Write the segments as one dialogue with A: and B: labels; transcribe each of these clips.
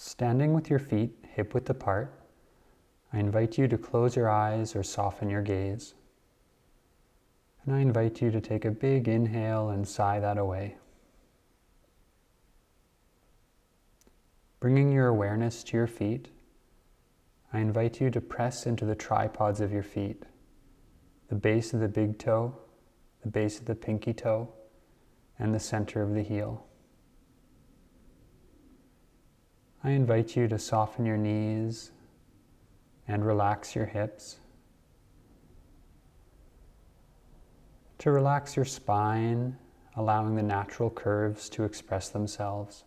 A: Standing with your feet hip-width apart, I invite you to close your eyes or soften your gaze. And I invite you to take a big inhale and sigh that away. Bringing your awareness to your feet, I invite you to press into the tripods of your feet, the base of the big toe, the base of the pinky toe, and the center of the heel. I invite you to soften your knees and relax your hips, to relax your spine, allowing the natural curves to express themselves,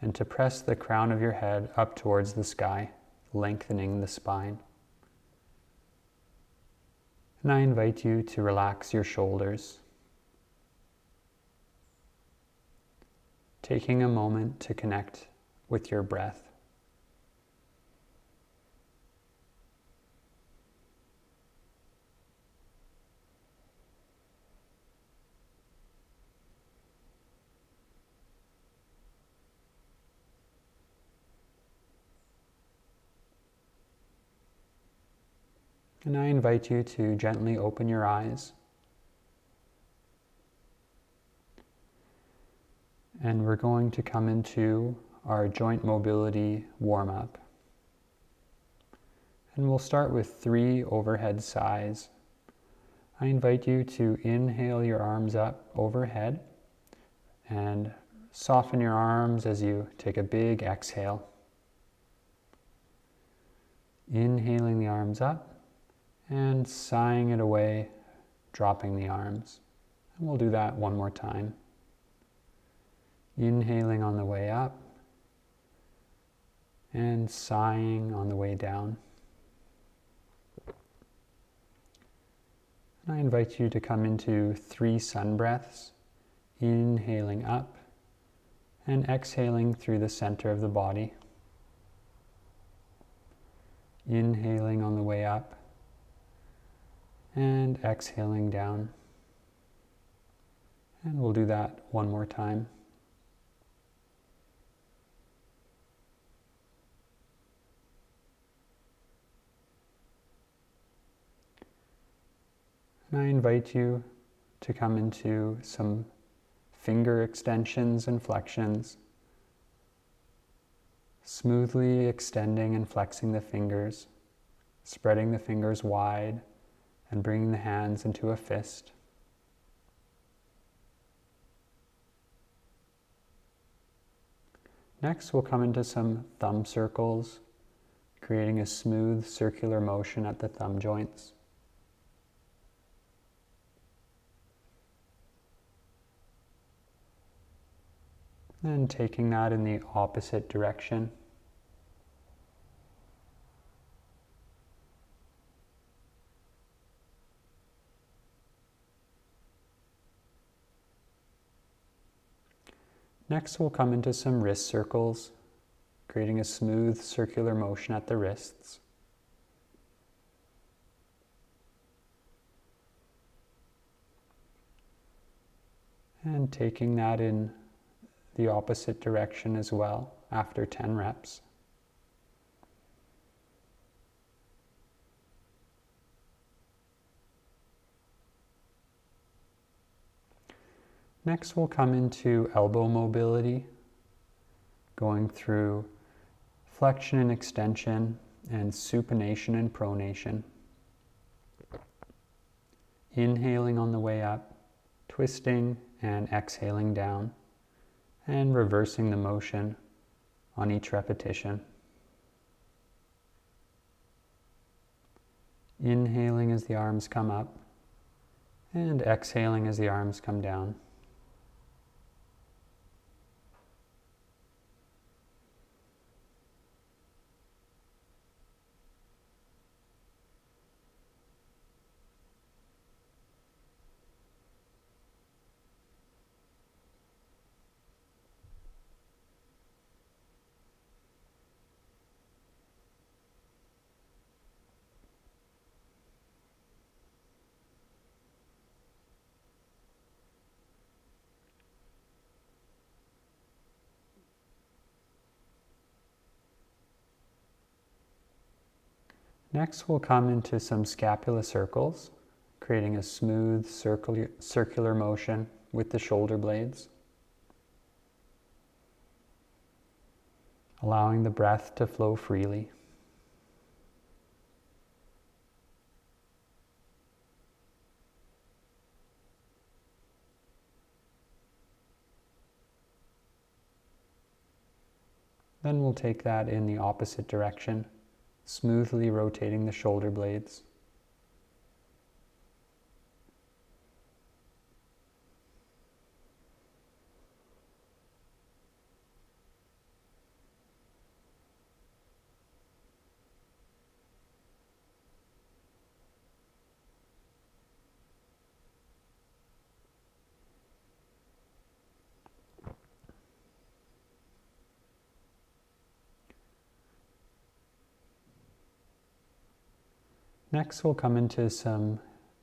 A: and to press the crown of your head up towards the sky, lengthening the spine. And I invite you to relax your shoulders, taking a moment to connect with your breath. And I invite you to gently open your eyes. And we're going to come into our joint mobility warm-up. And we'll start with 3 overhead sighs. I invite you to inhale your arms up overhead and soften your arms as you take a big exhale. Inhaling the arms up and sighing it away, dropping the arms. And we'll do that one more time. Inhaling on the way up and sighing on the way down. And I invite you to come into 3 sun breaths, inhaling up and exhaling through the center of the body. Inhaling on the way up and exhaling down. And we'll do that one more time. And I invite you to come into some finger extensions and flexions, smoothly extending and flexing the fingers, spreading the fingers wide, and bringing the hands into a fist. Next, we'll come into some thumb circles, creating a smooth circular motion at the thumb joints. And taking that in the opposite direction. Next, we'll come into some wrist circles, creating a smooth circular motion at the wrists. And taking that in the opposite direction as well after 10 reps. Next, we'll come into elbow mobility, going through flexion and extension and supination and pronation. Inhaling on the way up, twisting and exhaling down, and reversing the motion on each repetition. Inhaling as the arms come up, and exhaling as the arms come down. Next, we'll come into some scapula circles, creating a smooth circular motion with the shoulder blades, allowing the breath to flow freely. Then we'll take that in the opposite direction, smoothly rotating the shoulder blades. Next, we'll come into some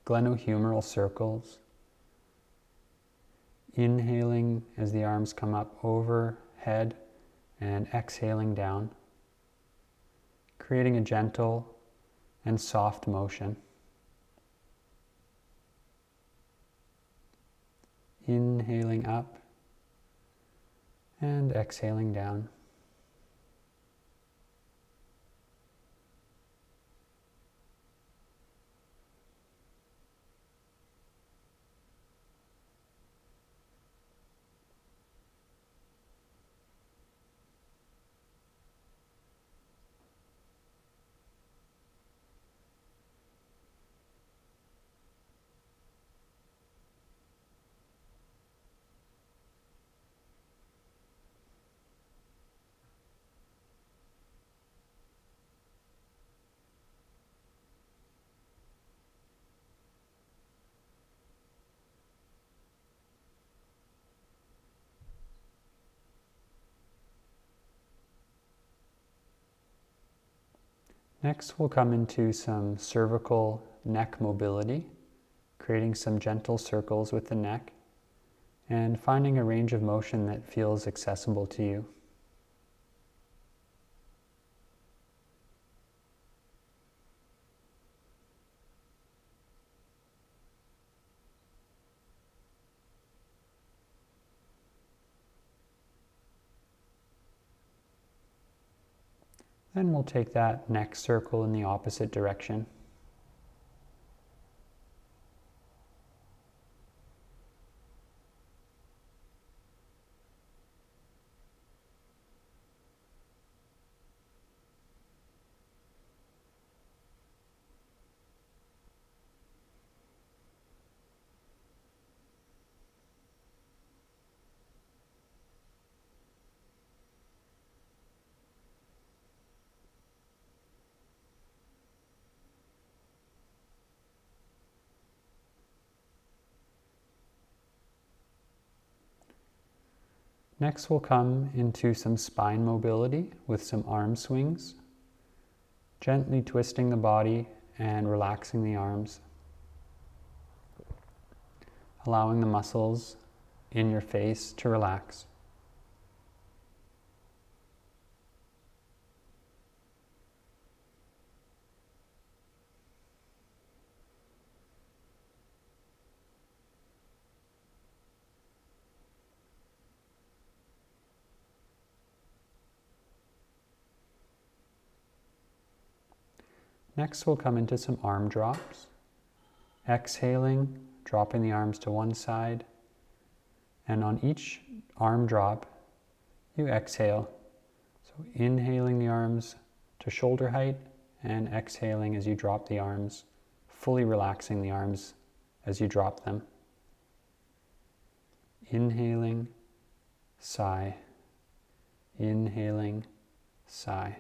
A: Glenohumeral Circles, inhaling as the arms come up overhead and exhaling down, creating a gentle and soft motion. Inhaling up and exhaling down. Next, we'll come into some cervical neck mobility, creating some gentle circles with the neck and finding a range of motion that feels accessible to you. Then we'll take that neck circle in the opposite direction. Next, we'll come into some spine mobility with some arm swings, gently twisting the body and relaxing the arms, allowing the muscles in your face to relax. Next, we'll come into some arm drops. Exhaling, dropping the arms to one side. And on each arm drop, you exhale. So inhaling the arms to shoulder height and exhaling as you drop the arms, fully relaxing the arms as you drop them. Inhaling, sigh. Inhaling, sigh.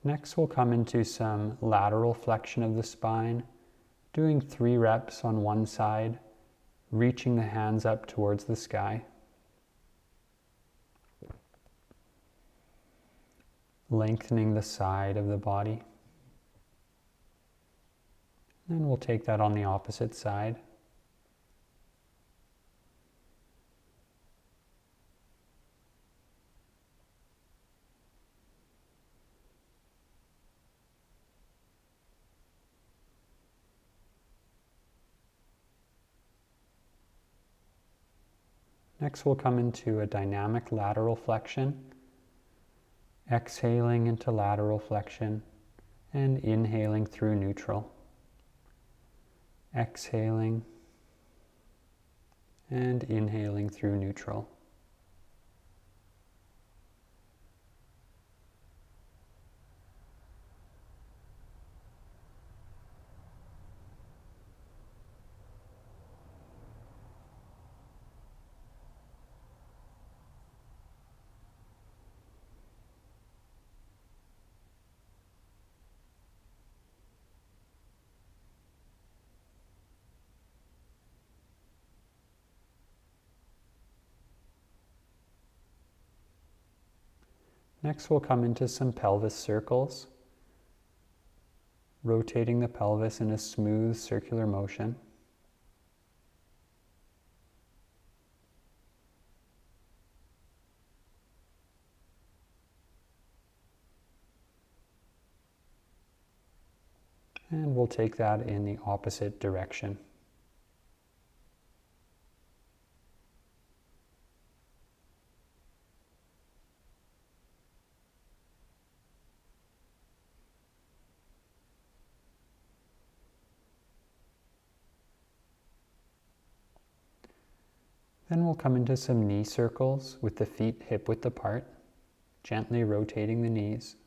A: Next, we'll come into some lateral flexion of the spine, doing 3 reps on one side, reaching the hands up towards the sky. Lengthening the side of the body. And we'll take that on the opposite side. Next, we'll come into a dynamic lateral flexion, exhaling into lateral flexion and inhaling through neutral. Exhaling and inhaling through neutral. Next, we'll come into some pelvis circles, rotating the pelvis in a smooth circular motion. And we'll take that in the opposite direction. Then we'll come into some knee circles with the feet hip-width apart, gently rotating the knees.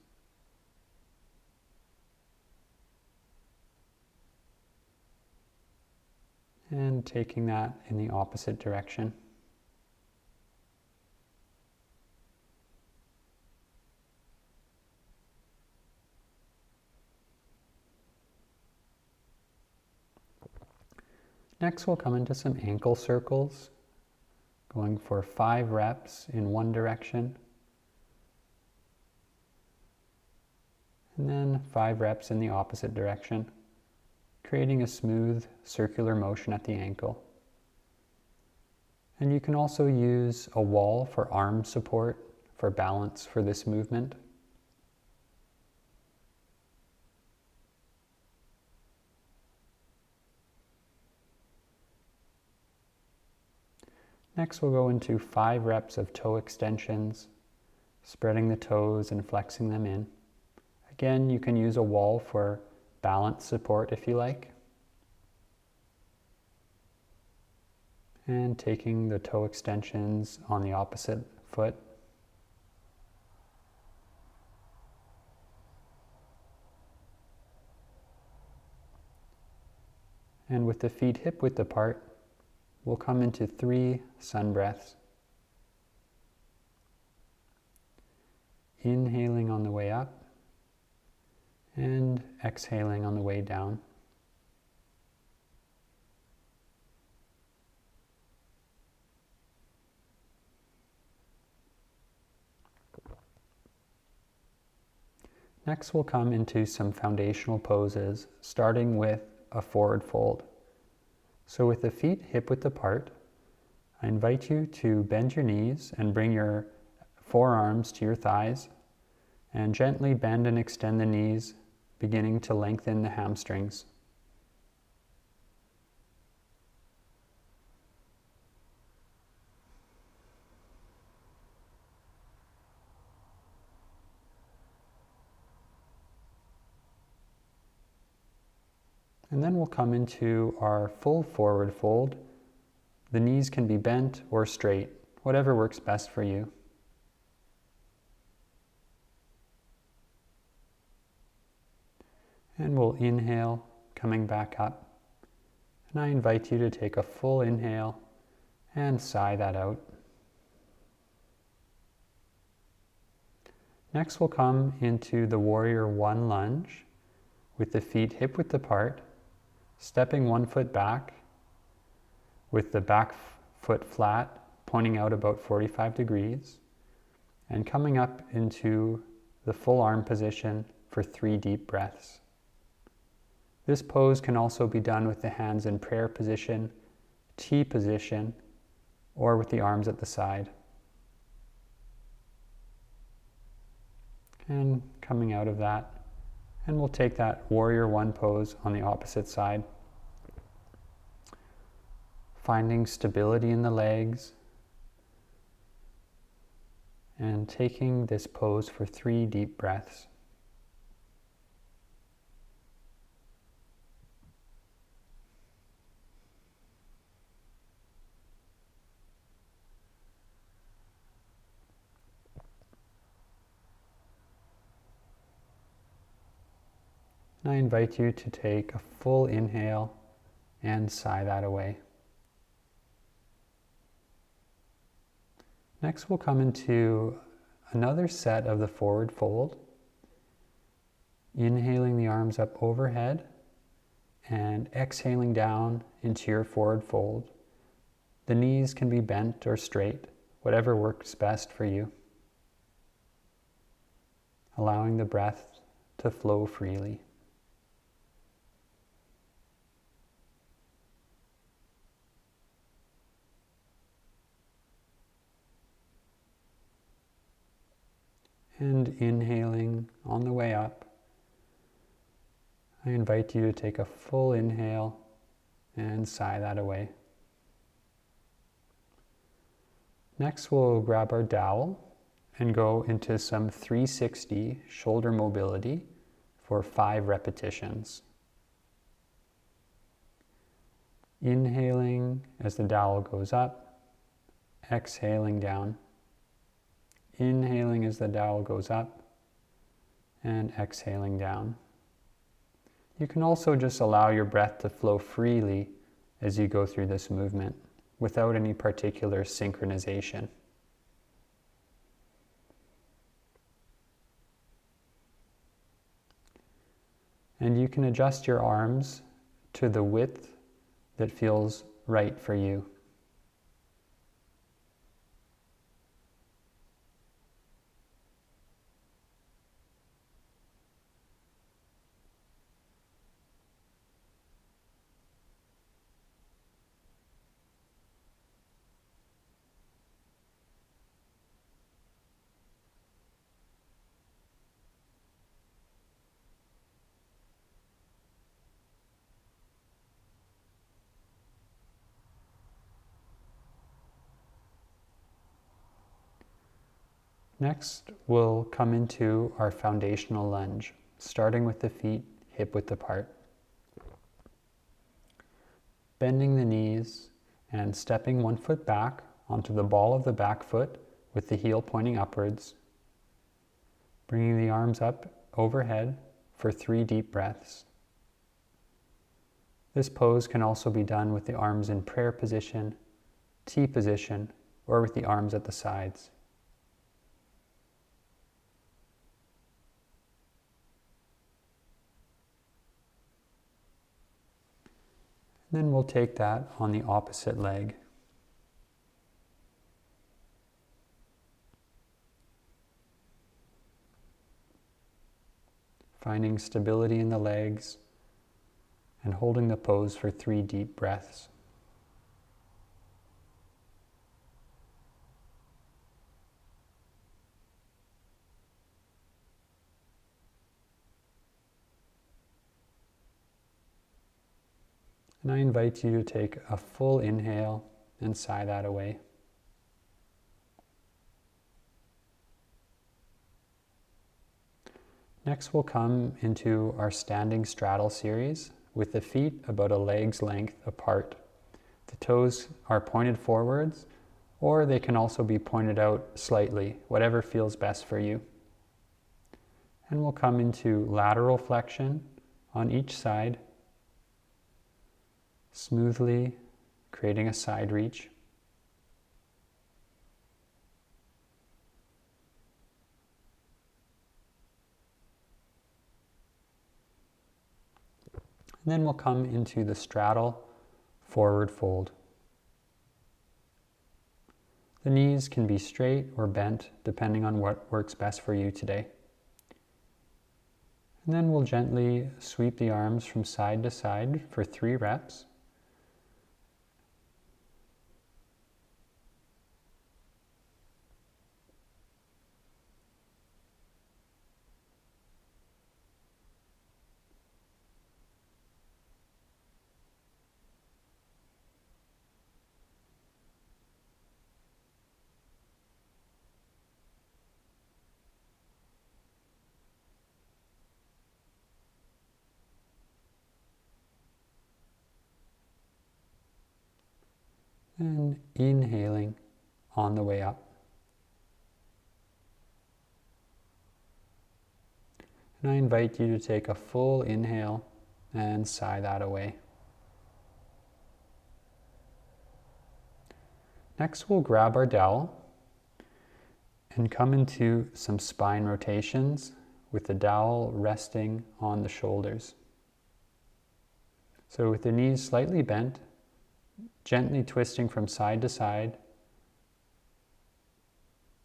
A: And taking that in the opposite direction. Next, we'll come into some ankle circles, going for 5 reps in one direction, and then 5 reps in the opposite direction, creating a smooth circular motion at the ankle. And you can also use a wall for arm support, for balance for this movement. Next, we'll go into 5 reps of toe extensions, spreading the toes and flexing them in. Again, you can use a wall for balance support if you like. And taking the toe extensions on the opposite foot. And with the feet hip-width apart, we'll come into 3 sun breaths. Inhaling on the way up and exhaling on the way down. Next, we'll come into some foundational poses, starting with a forward fold. So with the feet hip-width apart, I invite you to bend your knees and bring your forearms to your thighs, and gently bend and extend the knees, beginning to lengthen the hamstrings. And then we'll come into our full forward fold. The knees can be bent or straight, whatever works best for you. And we'll inhale, coming back up. And I invite you to take a full inhale and sigh that out. Next, we'll come into the warrior one lunge with the feet hip-width apart, stepping one foot back with the back foot flat, pointing out about 45 degrees, and coming up into the full arm position for 3 deep breaths. This pose can also be done with the hands in prayer position, T position, or with the arms at the side. And coming out of that, and we'll take that warrior one pose on the opposite side. Finding stability in the legs, and taking this pose for 3 deep breaths. And I invite you to take a full inhale and sigh that away. Next, we'll come into another set of the forward fold. Inhaling the arms up overhead and exhaling down into your forward fold. The knees can be bent or straight, whatever works best for you. Allowing the breath to flow freely. And inhaling on the way up, I invite you to take a full inhale and sigh that away. Next, we'll grab our dowel and go into some 360 shoulder mobility for 5 repetitions. Inhaling as the dowel goes up, exhaling down. Inhaling as the dowel goes up and exhaling down. You can also just allow your breath to flow freely as you go through this movement without any particular synchronization. And you can adjust your arms to the width that feels right for you. Next, we'll come into our foundational lunge, starting with the feet hip-width apart. Bending the knees and stepping one foot back onto the ball of the back foot with the heel pointing upwards. Bringing the arms up overhead for 3 deep breaths. This pose can also be done with the arms in prayer position, T position, or with the arms at the sides. Then we'll take that on the opposite leg. Finding stability in the legs and holding the pose for 3 deep breaths. And I invite you to take a full inhale and sigh that away. Next, we'll come into our standing straddle series with the feet about a leg's length apart. The toes are pointed forwards, or they can also be pointed out slightly, whatever feels best for you. And we'll come into lateral flexion on each side, smoothly creating a side reach. And then we'll come into the straddle forward fold. The knees can be straight or bent depending on what works best for you today. And then we'll gently sweep the arms from side to side for 3 reps. And inhaling on the way up. And I invite you to take a full inhale and sigh that away. Next, we'll grab our dowel and come into some spine rotations with the dowel resting on the shoulders. So with the knees slightly bent, gently twisting from side to side,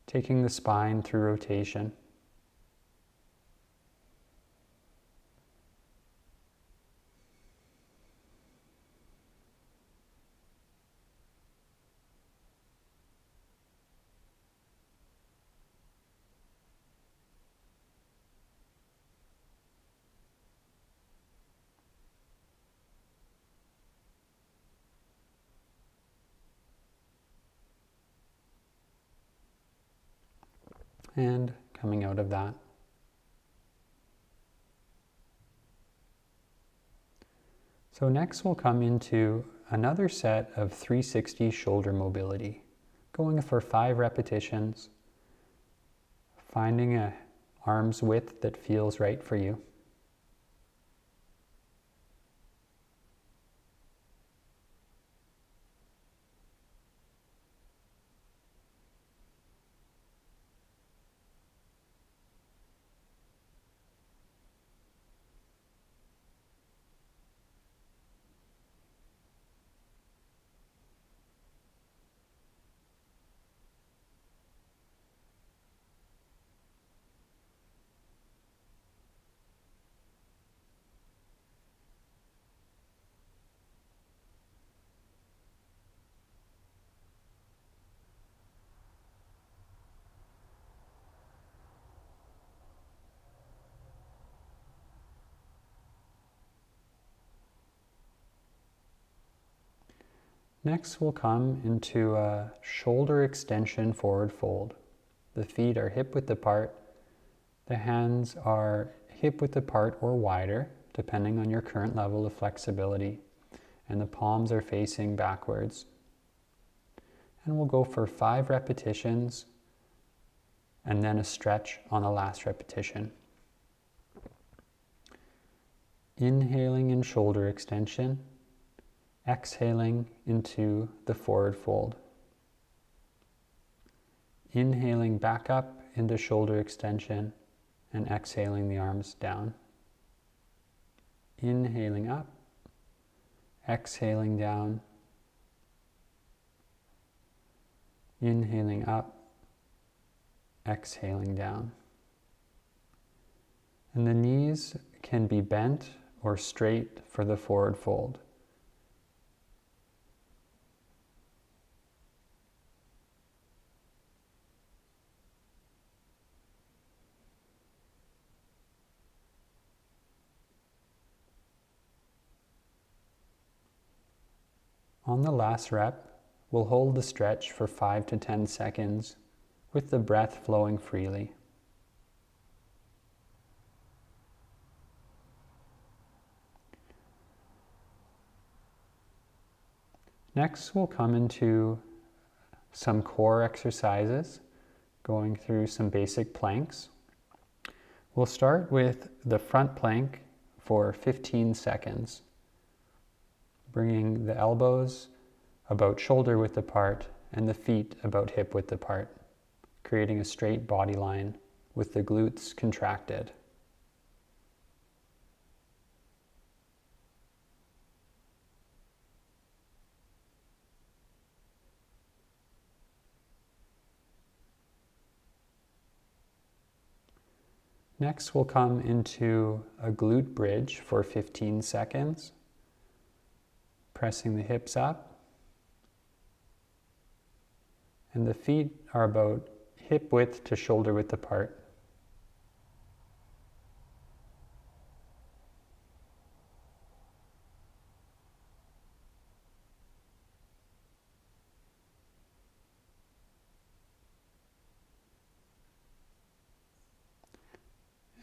A: taking the spine through rotation. And coming out of that. So next we'll come into another set of 360 shoulder mobility, going for 5 repetitions, finding a arm's width that feels right for you. Next we'll come into a shoulder extension forward fold. The feet are hip width apart. The hands are hip width apart or wider, depending on your current level of flexibility. And the palms are facing backwards. And we'll go for 5 repetitions and then a stretch on the last repetition. Inhaling in shoulder extension. Exhaling into the forward fold. Inhaling back up into shoulder extension and exhaling the arms down. Inhaling up, exhaling down. Inhaling up, exhaling down. And the knees can be bent or straight for the forward fold. On the last rep, we'll hold the stretch for 5 to 10 seconds with the breath flowing freely. Next, we'll come into some core exercises, going through some basic planks. We'll start with the front plank for 15 seconds. Bringing the elbows about shoulder width apart and the feet about hip width apart, creating a straight body line with the glutes contracted. Next, we'll come into a glute bridge for 15 seconds, pressing the hips up. And the feet are about hip width to shoulder width apart.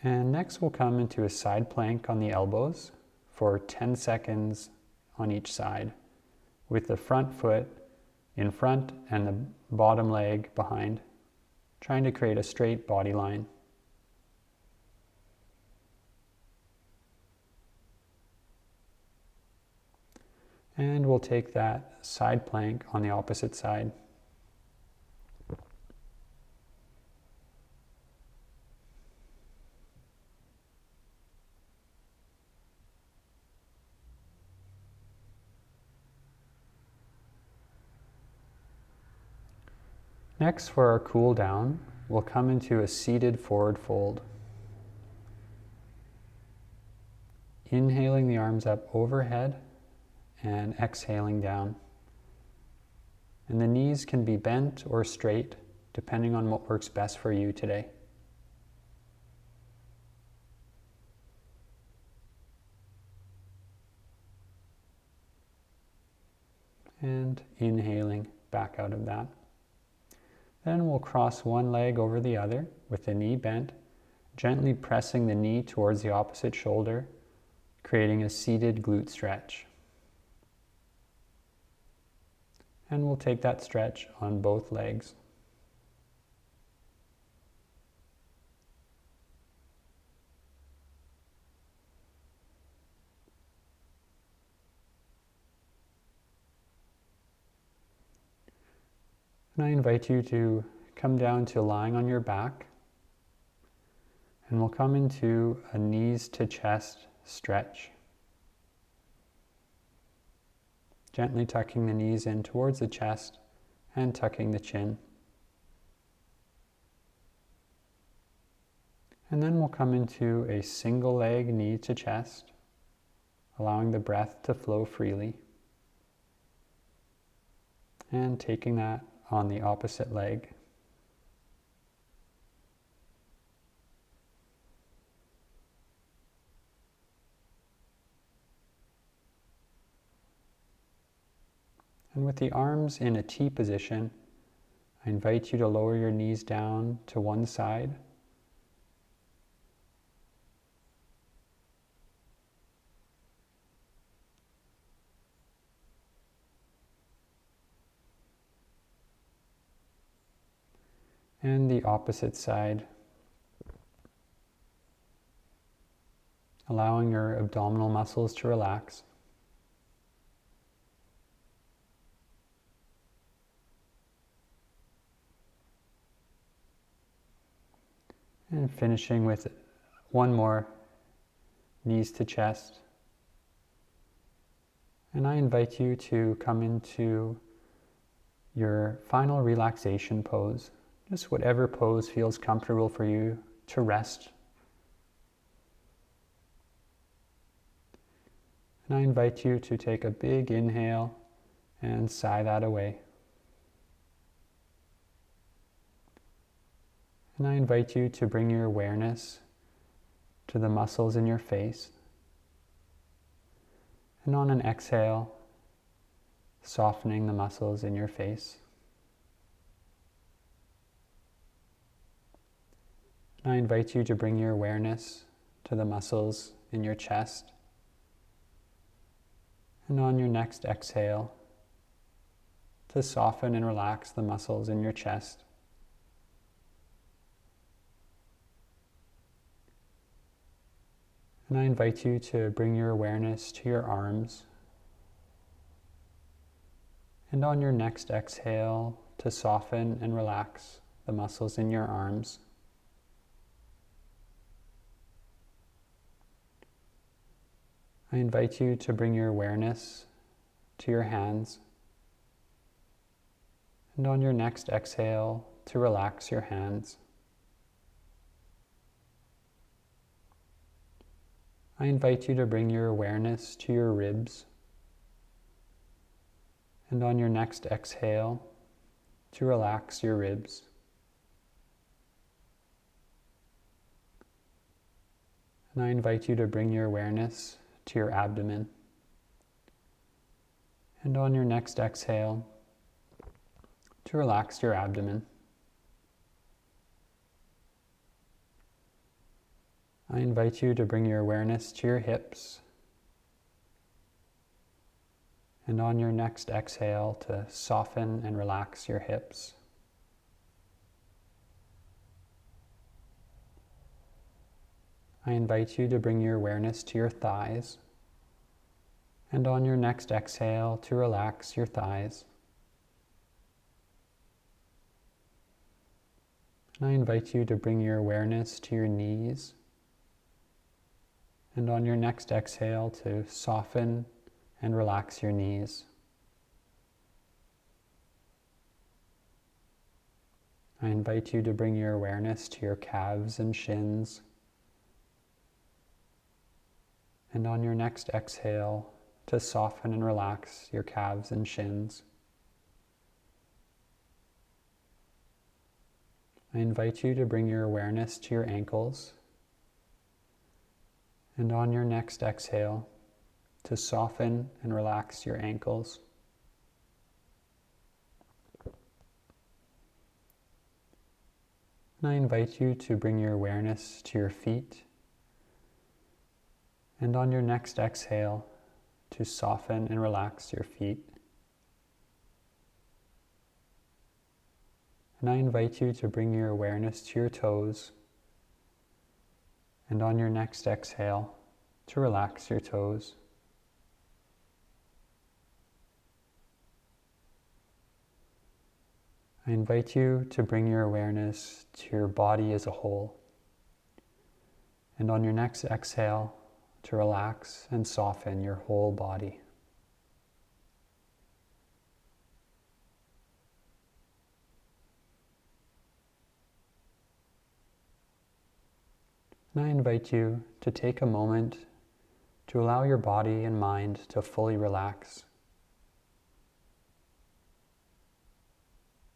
A: And next we'll come into a side plank on the elbows for 10 seconds on each side, with the front foot in front and the bottom leg behind, trying to create a straight body line. And we'll take that side plank on the opposite side. Next, for our cool down, we'll come into a seated forward fold. Inhaling the arms up overhead and exhaling down. And the knees can be bent or straight, depending on what works best for you today. And inhaling back out of that. Then we'll cross one leg over the other with the knee bent, gently pressing the knee towards the opposite shoulder, creating a seated glute stretch. And we'll take that stretch on both legs. And I invite you to come down to lying on your back, and we'll come into a knees to chest stretch. Gently tucking the knees in towards the chest and tucking the chin. And then we'll come into a single leg knee to chest, allowing the breath to flow freely. And taking that on the opposite leg. And with the arms in a T position, I invite you to lower your knees down to one side. And the opposite side, allowing your abdominal muscles to relax. And finishing with one more, knees to chest. And I invite you to come into your final relaxation pose. Just whatever pose feels comfortable for you to rest. And I invite you to take a big inhale and sigh that away. And I invite you to bring your awareness to the muscles in your face. And on an exhale, softening the muscles in your face. And I invite you to bring your awareness to the muscles in your chest. And on your next exhale, to soften and relax the muscles in your chest. And I invite you to bring your awareness to your arms. And on your next exhale, to soften and relax the muscles in your arms. I invite you to bring your awareness to your hands. And on your next exhale, to relax your hands. I invite you to bring your awareness to your ribs, and on your next exhale, to relax your ribs. And I invite you to bring your awareness to your abdomen. And on your next exhale, to relax your abdomen. I invite you to bring your awareness to your hips. And on your next exhale, to soften and relax your hips. I invite you to bring your awareness to your thighs. And on your next exhale, to relax your thighs. And I invite you to bring your awareness to your knees. And on your next exhale, to soften and relax your knees. I invite you to bring your awareness to your calves and shins. And on your next exhale, to soften and relax your calves and shins. I invite you to bring your awareness to your ankles. And on your next exhale, to soften and relax your ankles. And I invite you to bring your awareness to your feet. And on your next exhale, to soften and relax your feet. And I invite you to bring your awareness to your toes. And on your next exhale, to relax your toes. I invite you to bring your awareness to your body as a whole. And on your next exhale, to relax and soften your whole body. And I invite you to take a moment to allow your body and mind to fully relax.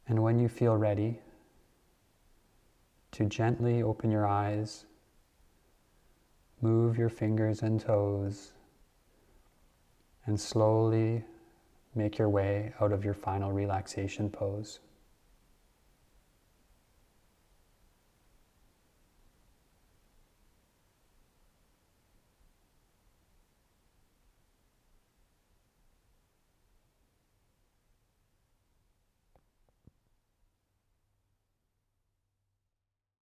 A: And when you feel ready, to gently open your eyes, move your fingers and toes, and slowly make your way out of your final relaxation pose.